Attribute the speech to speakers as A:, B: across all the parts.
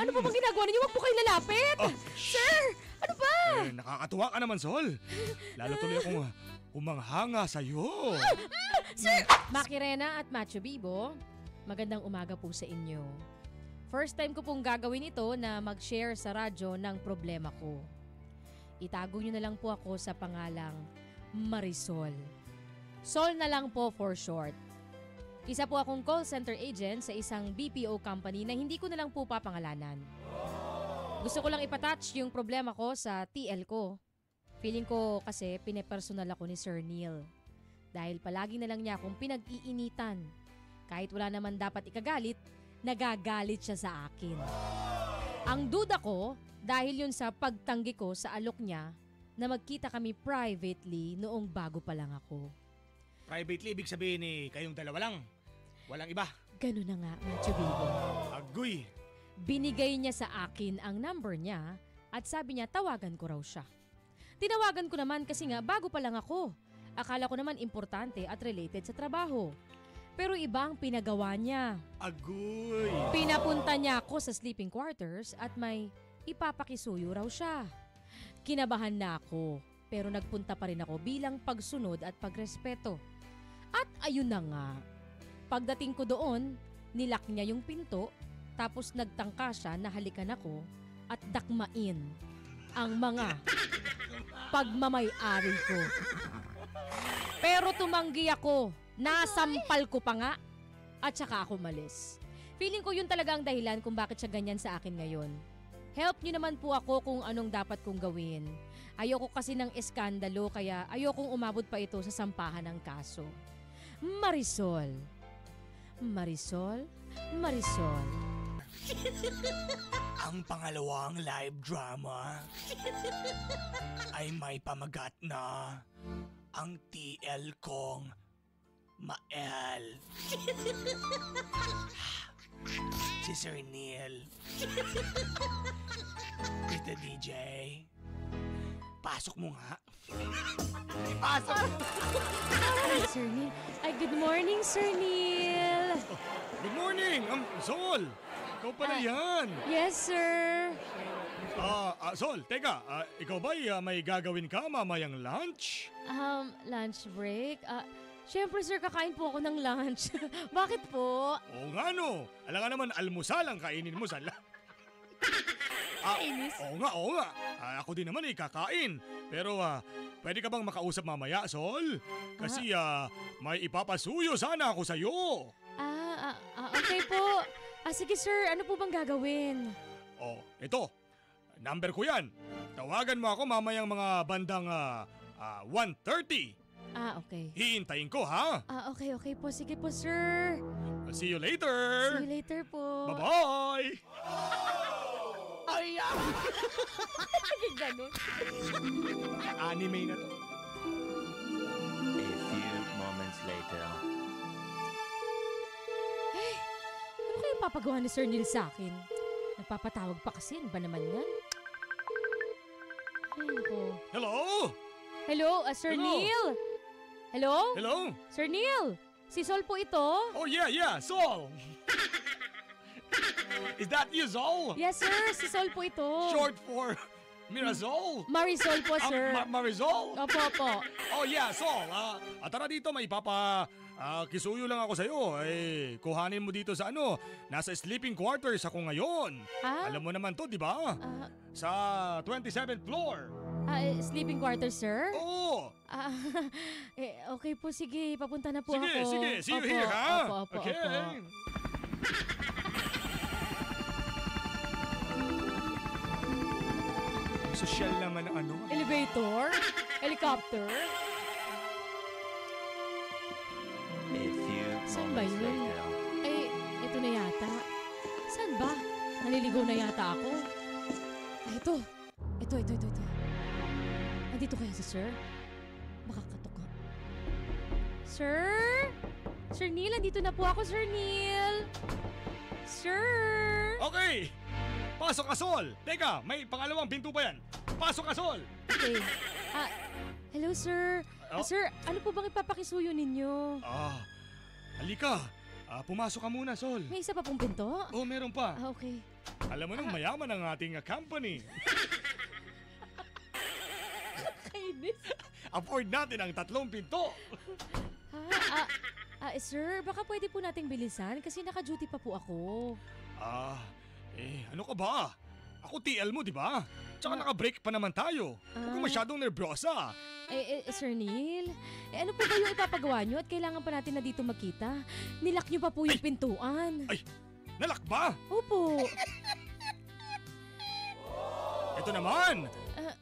A: Ano ba bang ginagawa ninyo? Huwag po kayo lalapit! Sir! Ano ba?
B: Nakakatuwa ka naman, Sol. Lalo tuloy akong umanghanga sa'yo.
A: Sir! Makirena at Macho Bibo, magandang umaga po sa inyo. First time ko pong gagawin ito na mag-share sa radyo ng problema ko. Itago nyo na lang po ako sa pangalang Marisol. Sol na lang po for short. Isa po akong call center agent sa isang BPO company na hindi ko na lang po papangalanan. Gusto ko lang ipatouch yung problema ko sa TL ko. Feeling ko kasi pinepersonal ako ni Sir Neil. Dahil palagi na lang niya akong pinag-iinitan. Kahit wala naman dapat ikagalit, nagagalit siya sa akin. Ang duda ko, dahil yun sa pagtanggi ko sa alok niya na magkita kami privately noong bago pa lang ako.
B: Privately, ibig sabihin kayong dalawa lang. Walang iba.
A: Ganun na nga, Macho Bibo.
B: Agoy.
A: Binigay niya sa akin ang number niya at sabi niya tawagan ko raw siya. Tinawagan ko naman kasi nga bago pa lang ako. Akala ko naman importante at related sa trabaho. Pero iba ang pinagawa niya.
B: Agoy!
A: Pinapunta niya ako sa sleeping quarters at may ipapakisuyo raw siya. Kinabahan na ako, pero nagpunta pa rin ako bilang pagsunod at pagrespeto. At ayun na nga, pagdating ko doon, nilak niya yung pinto, tapos nagtangka siya na halikan ako at dakmain ang mga pagmamay-ari ko. Pero tumanggi ako. Nasampal ko pa nga at saka ako malis. Feeling ko yun talaga ang dahilan kung bakit siya ganyan sa akin ngayon. Help niyo naman po ako kung anong dapat kong gawin. Ayoko kasi ng eskandalo kaya ayokong umabot pa ito sa sampahan ng kaso. Marisol. Marisol? Marisol.
B: Ang pangalawang live drama ay may pamagat na ang TL kong Mael. Si Sir Neil. Mr. DJ. Pasok mo nga. Pasok mo.
A: Ay, Sir Neil. Ay, good morning, Sir Neil.
B: Good morning, Sol. Ikaw pala yan.
A: Yes, sir.
B: Sol, teka. Ikaw ba may gagawin ka mamayang lunch?
A: Lunch break? Siyempre, sir, kakain po ako ng lunch. Bakit po?
B: Oo nga no. Alam nga naman, almusal ang kainin mo sa
A: Inis?
B: Oo nga. Ako din naman kakain. Pero pwede ka bang makausap mamaya, Sol? Kasi may ipapasuyo sana ako sa'yo.
A: Okay po. Sige, sir. Ano po bang gagawin?
B: Ito. Number ko yan. Tawagan mo ako mamayang mga bandang 1:30.
A: Okay.
B: Hihintayin ko, ha?
A: Okay po. Sige po, sir.
B: See you later.
A: See you later po.
B: Bye-bye.
A: Ayan! Ganun.
B: Anime na to.
C: A few moments later.
A: Ano kayo papagawa ni Sir Neil sa akin? Nagpapatawag pa kasi. Ano ba naman yan?
B: Hello?
A: Hello, Sir
B: Hello?
A: Neil? Hello?
B: Hello?
A: Sir Neil? Si Sol po ito?
B: Oh, yeah, Sol. Is that you, Sol?
A: Yes, sir. Si Sol po ito.
B: Short for Mirazol?
A: Marisol po, sir.
B: Marizol?
A: Opo.
B: Oh, yeah, Sol. Tara dito, may kisuyo lang ako sa'yo. Kuhanin mo dito sa nasa sleeping quarters ako ngayon. Alam mo naman to, di ba? Sa 27th floor.
A: Sleeping quarters, sir?
B: Oo.
A: Okay po, sige. Papunta na po ako.
B: Sige. See you here, ha?
A: Opo.
B: Okay. Social naman ang
A: Elevator? Helicopter?
C: A few
A: Saan ba
C: moments
A: yun?
C: later.
A: Ito na yata. Saan ba? Naliligaw na yata ako. Ito. Nandito kaya si Sir? Makakatok nga. Sir? Sir Neil, nandito na po ako, Sir Neil. Sir?
B: Okay. Pasok ka, Sol. Teka, may pangalawang pinto pa yan. Pasok ka, Sol.
A: Okay. Hello, sir. Sir, ano po bang ipapakisuyo ninyo?
B: Halika. Pumasok ka muna, Sol.
A: May isa pa pong pinto?
B: Oh, meron pa.
A: Okay.
B: Alam mo nang mayaman ang ating company.
A: Kainis.
B: Afford natin ang 3 pinto.
A: Sir, baka pwede po nating bilisan kasi naka-duty pa po ako.
B: Ano ka ba? Ako TL mo, di ba? Tsaka naka-break pa naman tayo. Huwag ka masyadong nervyosa.
A: Sir Neil, ano po ba yung ipapagawa nyo at kailangan pa natin na dito magkita? Nilak nyo pa po yung pintuan.
B: Ay, nalak ba?
A: Opo.
B: Ito naman!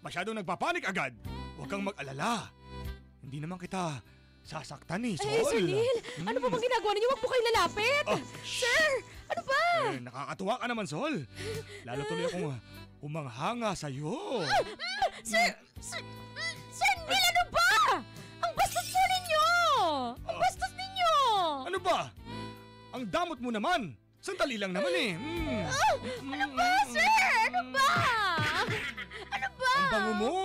B: Masyadong nagpapanik agad. Huwag kang mag-alala. Hindi naman kita sasaktan eh, Sol.
A: Sir Neil, ano po bang ginagawa ninyo? Huwag po kayo lalapit. Sir, ano ba?
B: Nakakatuwa ka naman, Sol. Lalo tuloy akong umanghanga sa'yo.
A: Sir Neil, ano ba? Ang bastos po ninyo! Ang bastos ninyo!
B: Ano ba? Ang damot mo naman. Sandali lang naman eh.
A: Ano ba, sir? Ano ba? Ano ba?
B: Ang bango mo.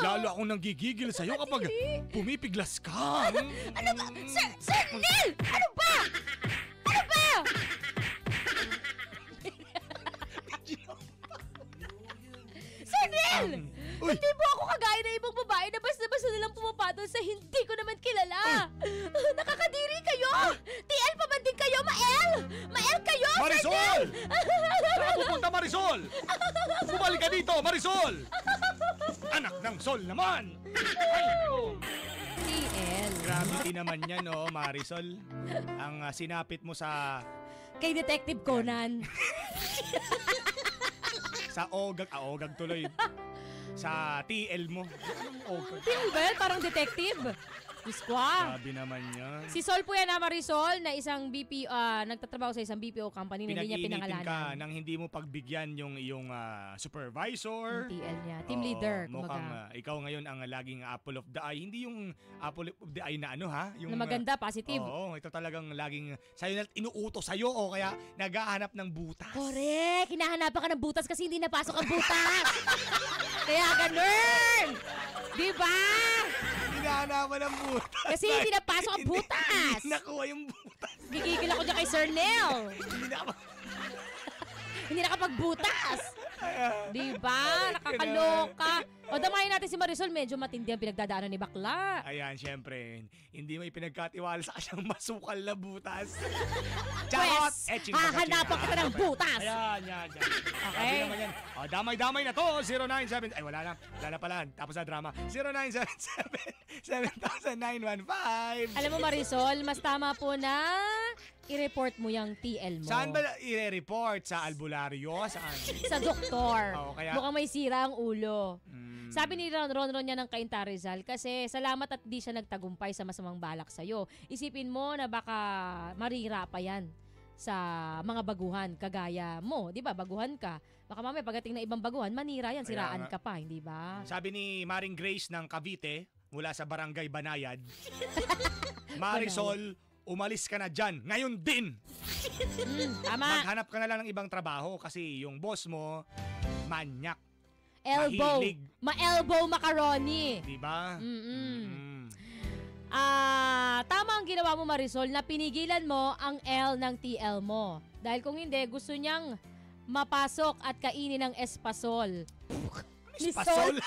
B: Lalo akong nanggigigil sa'yo kapag pumipiglas ka.
A: Ano ba? Sir Neil! Ano ba? Ano ba? Sir Neil! Hindi po ako kagaya na ibang babae na basta-basta nalang pumapatol sa hindi ko naman kilala. Nakakadiri kayo! TL pa man din kayo, Mael! Mael kayo,
B: Marisol! Saan ka pupunta, Marisol? Bumalik ka dito, Marisol! Anak ng Sol naman!
A: TL.
B: Gravity naman yan, oh, Marisol. Ang sinapit mo sa...
A: Kay Detective Conan.
B: Sa ogag tuloy. Sa TL mo.
A: TL ba yan? Parang detective. Squad.
B: Sabi naman yan.
A: Si Sol po yan na Marisol na isang BPO, nagtatrabaho sa isang BPO company na hindi niya
B: Pinag-iinitin
A: pinangalanan.
B: ka nang hindi mo pagbigyan yung iyong supervisor.
A: Yung TL niya. Team leader.
B: Mukhang
A: Kumaga.
B: ikaw ngayon ang laging apple of the eye. Hindi yung apple of the eye na ano ha? Yung,
A: Na maganda, positive.
B: Oo, ito talagang laging sa'yo na inuutos sa'yo o kaya naghahanap ng butas.
A: Correct! Hinahanapan ka ng butas kasi hindi napasok ang butas! Kaya ganun! Diba?
B: Hinahanapan ng butas.
A: Kasi hindi napasok ang butas!
B: Hindi nakuha yung butas.
A: Gigigil ako dyan kay Sir Neil!
B: Hindi na
A: Hindi nakapagbutas! Diba? Nakakaloka! O damayin natin si Marisol, medyo matindi ang pinagdadaanan ni Bakla.
B: Ayan, syempre, hindi mo ipinagkatiwala sa kanyang masukal na butas.
A: Pwes, hahanapan kita ng butas!
B: Ayan.
A: Okay.
B: Naman yan. O, damay-damay na to. 097. Ay, wala na. Wala na pala. Tapos na drama. 0977-7915.
A: Alam mo Marisol, mas tama po na i-report mo yung TL mo.
B: Saan ba i-report? Sa albularyo? Saan?
A: Sa doktor.
B: Oo, kaya-
A: Mukhang may sira ang ulo. Sabi ni Ron niya ng Cainta Rizal, kasi salamat at di siya nagtagumpay sa masamang balak sa'yo. Isipin mo na baka marira pa yan sa mga baguhan kagaya mo. Di ba? Baguhan ka. Baka mamaya pagdating na ibang baguhan, manira yan. Siraan ka pa, hindi ba?
B: Sabi ni Maring Grace ng Cavite, mula sa Barangay Banayad, Marisol, umalis ka na dyan. Ngayon din!
A: Tama.
B: Maghanap ka na lang ng ibang trabaho kasi yung boss mo, manyak.
A: Elbow.
B: Mahilig.
A: Ma-elbow macaroni.
B: Diba?
A: Tama ang ginawa mo Marisol na pinigilan mo ang L ng TL mo. Dahil kung hindi, gusto niyang mapasok at kainin ng espasol.
B: Espasol?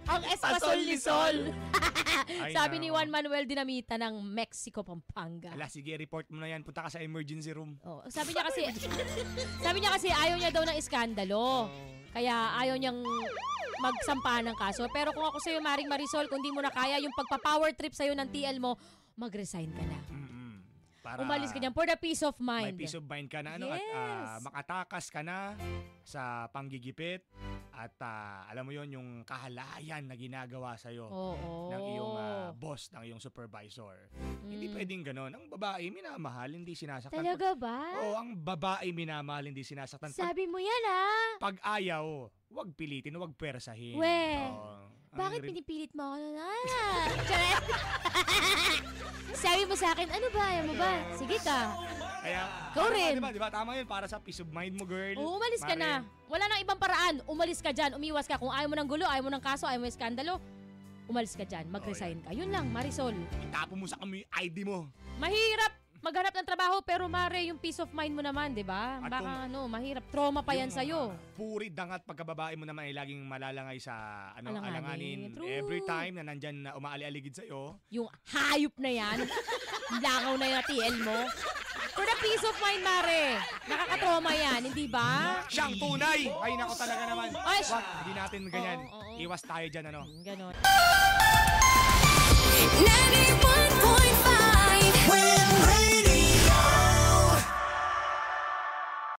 A: Ang espasol ni Sol.
B: Ay,
A: Sabi ni
B: nako.
A: Juan Manuel Dinamita ng Mexico, Pampanga.
B: Ala, sige, report mo na yan. Punta ka sa emergency room.
A: Oh, sabi niya kasi ayaw niya daw ng iskandalo. Kaya ayaw niyang magsampahan ng kaso. Pero kung ako sa'yo, Maring Marisol, kung di mo na kaya yung pagpa-power trip sa'yo ng TL mo, mag-resign ka na.
B: Para
A: Umalis ka dyan for the peace of mind.
B: may peace of mind ka na ano, at
A: Yes.
B: makatakas ka na sa panggigipit at alam mo yon yung kahalayan na ginagawa sa'yo
A: Oo.
B: ng iyong boss, ng iyong supervisor. Hindi pwedeng ganon. Ang babae minamahal, hindi sinasaktan.
A: Talaga ba?
B: Oo, ang babae minamahal, hindi sinasaktan.
A: Sabi mo yan
B: Pag ayaw, wag pilitin, wag persahin.
A: We.
B: Oo.
A: Bakit
B: Ang
A: pinipilit mo ako na? Charet! Sabi mo sa akin, ano ba? Ayaw mo ba? Sige ka.
B: Kaya,
A: Ikaw rin.
B: Diba? Tama yun, para sa peace of mind mo, girl.
A: Umalis ka na. Wala nang ibang paraan. Umalis ka dyan. Umiwas ka. Kung ayaw mo ng gulo, ayaw mo ng kaso, ayaw mo ng skandalo, umalis ka dyan. Mag-resign ka. Yun lang, Marisol.
B: Itapo mo sa kami yung ID mo.
A: Mahirap. maghanap ng trabaho pero mare, yung peace of mind mo naman, 'di ba?
B: At
A: Baka mahirap, trauma pa yan
B: Yung,
A: sa iyo.
B: Purid dangat pagkababae mo naman ay laging malalangay sa
A: Alanganin.
B: alanganin.
A: True.
B: Every time na nandyan na umaali-aligid sa'yo.
A: Yung hayop na yan, langaw na yung TL mo. For the peace of mind, mare. Nakakatrauma yan, hindi ba?
B: Siyang tunay! Ay, nako talaga naman.
A: Ay,
B: Wag, hindi natin ganyan.
A: Oo.
B: Iwas tayo dyan, ano.
A: Ganon.